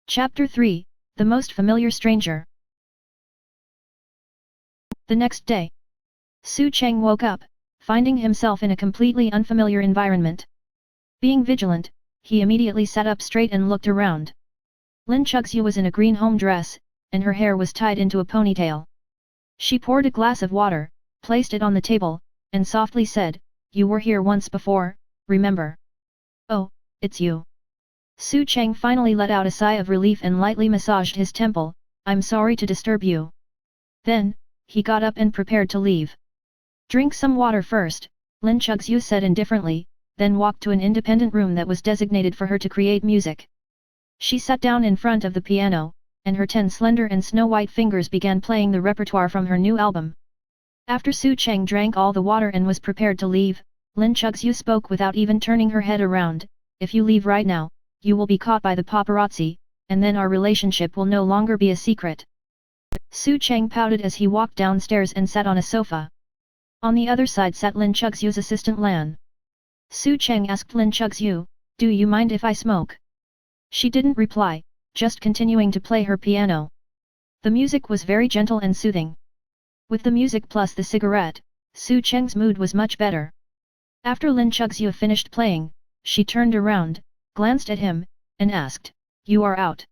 Chapter 3, The Most Familiar Stranger. The next day, Su Cheng woke up, finding himself in a completely unfamiliar environment. Being vigilant, he immediately sat up straight and looked around. Lin Chuxu was in a green home dress, and her hair was tied into a ponytail. She poured a glass of water, placed it on the table, and softly said, "You were here once before, remember?" "Oh, it's you." Su Cheng finally let out a sigh of relief and lightly massaged his temple. "I'm sorry to disturb you." Then, he got up and prepared to leave. "Drink some water first," Lin Chuxu said indifferently, then walked to an independent room that was designated for her to create music. She sat down in front of the piano, and her 10 slender and snow-white fingers began playing the repertoire from her new album. After Su Cheng drank all the water and was prepared to leave, Lin Chuxu spoke without even turning her head around, "If you leave right now, you will be caught by the paparazzi, and then our relationship will no longer be a secret." Su Cheng pouted as he walked downstairs and sat on a sofa. On the other side sat Lin Chuxu's assistant Lan. Su Cheng asked Lin Chuxu, "Do you mind if I smoke?" She didn't reply, just continuing to play her piano. The music was very gentle and soothing. With the music plus the cigarette, Su Cheng's mood was much better. After Lin Chuxu finished playing, she turned around, glanced at him, and asked, "You are out?"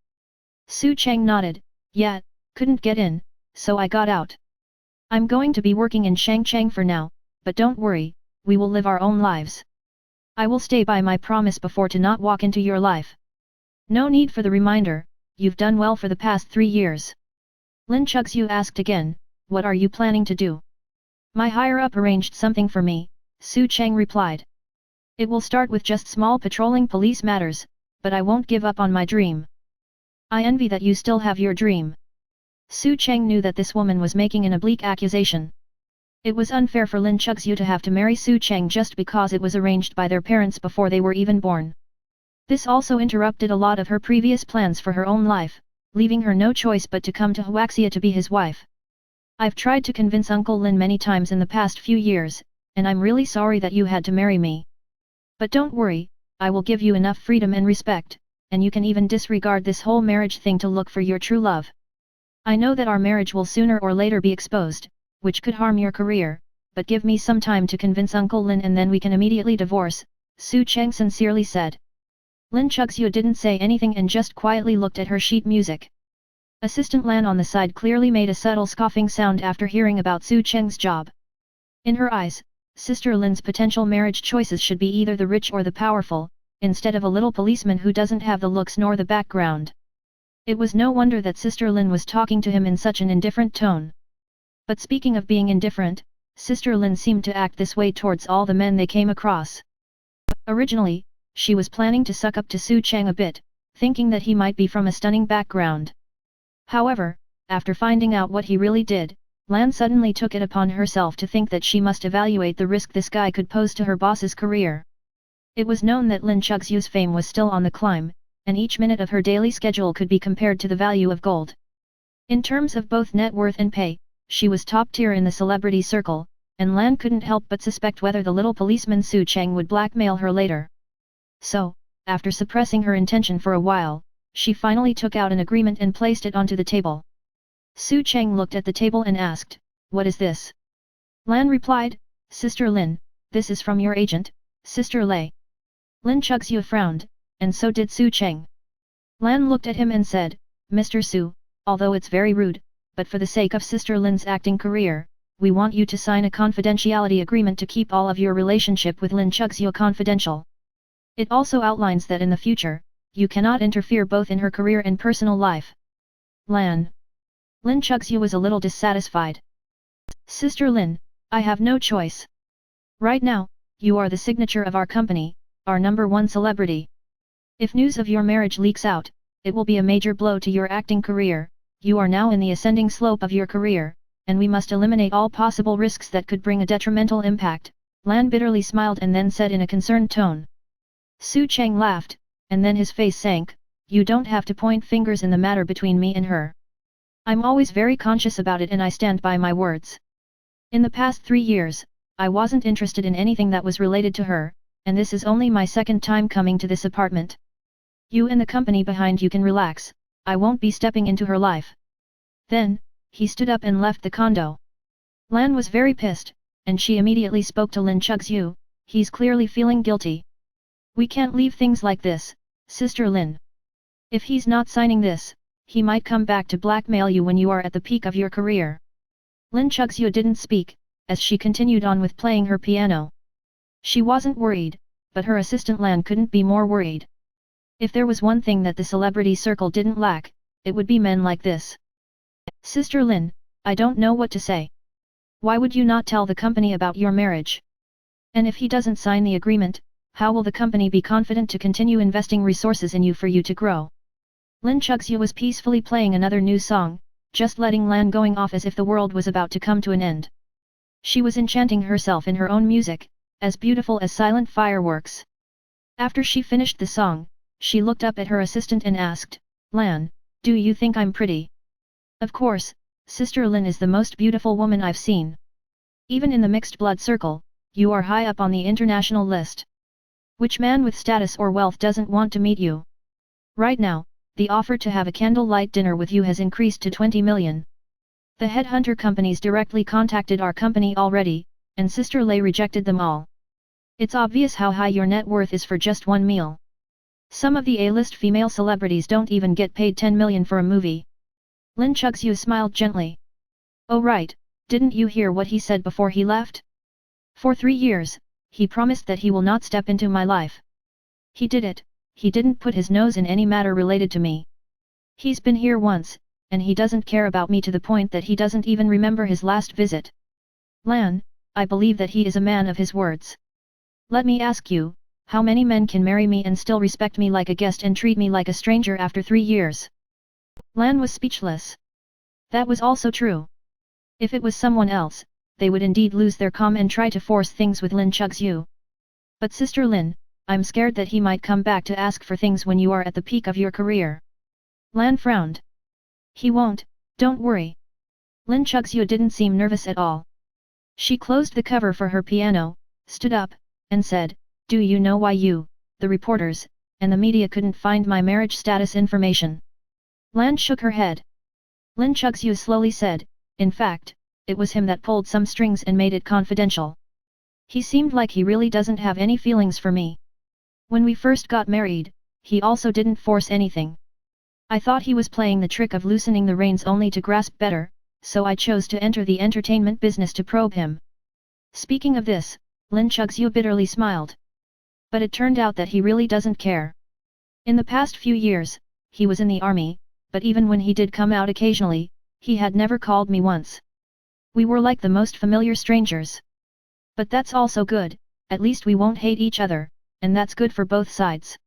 Su Cheng nodded, "Yeah, couldn't get in, so I got out. I'm going to be working in Shangcheng for now, but don't worry, we will live our own lives. I will stay by my promise before to not walk into your life." "No need for the reminder, you've done well for the past 3 years." Lin Chuxu asked again, "What are you planning to do?" "My higher-up arranged something for me," Su Cheng replied. "It will start with just small patrolling police matters, but I won't give up on my dream." "I envy that you still have your dream." Su Cheng knew that this woman was making an oblique accusation. It was unfair for Lin Chuxu to have to marry Su Cheng just because it was arranged by their parents before they were even born. This also interrupted a lot of her previous plans for her own life, leaving her no choice but to come to Huaxia to be his wife. "I've tried to convince Uncle Lin many times in the past few years, and I'm really sorry that you had to marry me. But don't worry, I will give you enough freedom and respect, and you can even disregard this whole marriage thing to look for your true love. I know that our marriage will sooner or later be exposed, which could harm your career, but give me some time to convince Uncle Lin and then we can immediately divorce," Su Cheng sincerely said. Lin Chuxu didn't say anything and just quietly looked at her sheet music. Assistant Lan on the side clearly made a subtle scoffing sound after hearing about Su Cheng's job. In her eyes, Sister Lin's potential marriage choices should be either the rich or the powerful, instead of a little policeman who doesn't have the looks nor the background. It was no wonder that Sister Lin was talking to him in such an indifferent tone. But speaking of being indifferent, Sister Lin seemed to act this way towards all the men they came across. Originally, she was planning to suck up to Su Cheng a bit, thinking that he might be from a stunning background. However, after finding out what he really did, Lan suddenly took it upon herself to think that she must evaluate the risk this guy could pose to her boss's career. It was known that Lin Chuxu's fame was still on the climb, and each minute of her daily schedule could be compared to the value of gold. In terms of both net worth and pay, she was top tier in the celebrity circle, and Lan couldn't help but suspect whether the little policeman Su Cheng would blackmail her later. So, after suppressing her intention for a while, she finally took out an agreement and placed it onto the table. Su Cheng looked at the table and asked, "What is this?" Lan replied, "Sister Lin, this is from your agent, Sister Lei." Lin Chuxu frowned, and so did Su Cheng. Lan looked at him and said, "Mr. Su, although it's very rude, but for the sake of Sister Lin's acting career, we want you to sign a confidentiality agreement to keep all of your relationship with Lin Chuxu confidential. It also outlines that in the future, you cannot interfere both in her career and personal life." Lin Chuxu was a little dissatisfied. "Sister Lin, I have no choice. Right now, you are the signature of our company, our #1 celebrity. If news of your marriage leaks out, it will be a major blow to your acting career. You are now in the ascending slope of your career, and we must eliminate all possible risks that could bring a detrimental impact." Lan bitterly smiled and then said in a concerned tone. Su Cheng laughed, and then his face sank, "You don't have to point fingers in the matter between me and her. I'm always very conscious about it and I stand by my words. In the past 3 years, I wasn't interested in anything that was related to her, and this is only my second time coming to this apartment. You and the company behind you can relax, I won't be stepping into her life. Then, he stood up and left the condo. Lan was very pissed, and she immediately spoke to Lin Chugzhu. He's clearly feeling guilty. We can't leave things like this, Sister Lin. If he's not signing this, he might come back to blackmail you when you are at the peak of your career. Lin Chugzhu didn't speak, as she continued on with playing her piano. She wasn't worried, but her assistant Lan couldn't be more worried. If there was one thing that the celebrity circle didn't lack, it would be men like this. Sister Lin, I don't know what to say. Why would you not tell the company about your marriage? And if he doesn't sign the agreement, how will the company be confident to continue investing resources in you for you to grow? Lin Chugzhu was peacefully playing another new song, just letting Lan going off as if the world was about to come to an end. She was enchanting herself in her own music, as beautiful as silent fireworks. After she finished the song, she looked up at her assistant and asked, Lan, do you think I'm pretty? Of course, Sister Lin is the most beautiful woman I've seen. Even in the mixed blood circle, you are high up on the international list. Which man with status or wealth doesn't want to meet you? Right now, the offer to have a candlelight dinner with you has increased to 20 million. The headhunter companies directly contacted our company already, and Sister Lei rejected them all. It's obvious how high your net worth is for just one meal. Some of the A-list female celebrities don't even get paid 10 million for a movie. Lin Chugzhu smiled gently. Oh right, didn't you hear what he said before he left? For 3 years, he promised that he will not step into my life. He did it, he didn't put his nose in any matter related to me. He's been here once, and he doesn't care about me to the point that he doesn't even remember his last visit. Lan, I believe that he is a man of his words. Let me ask you, how many men can marry me and still respect me like a guest and treat me like a stranger after 3 years? Lan was speechless. That was also true. If it was someone else, they would indeed lose their calm and try to force things with Lin Chugzhu. But Sister Lin, I'm scared that he might come back to ask for things when you are at the peak of your career. Lan frowned. He won't, don't worry. Lin Chugzhu didn't seem nervous at all. She closed the cover for her piano, stood up, and said, do you know why you, the reporters, and the media couldn't find my marriage status information? Lan shook her head. Lin Chugzhu slowly said, in fact, it was him that pulled some strings and made it confidential. He seemed like he really doesn't have any feelings for me. When we first got married, he also didn't force anything. I thought he was playing the trick of loosening the reins only to grasp better, so I chose to enter the entertainment business to probe him. Speaking of this, Lin Chugzhu bitterly smiled. But it turned out that he really doesn't care. In the past few years, he was in the army, but even when he did come out occasionally, he had never called me once. We were like the most familiar strangers. But that's also good, at least we won't hate each other, and that's good for both sides.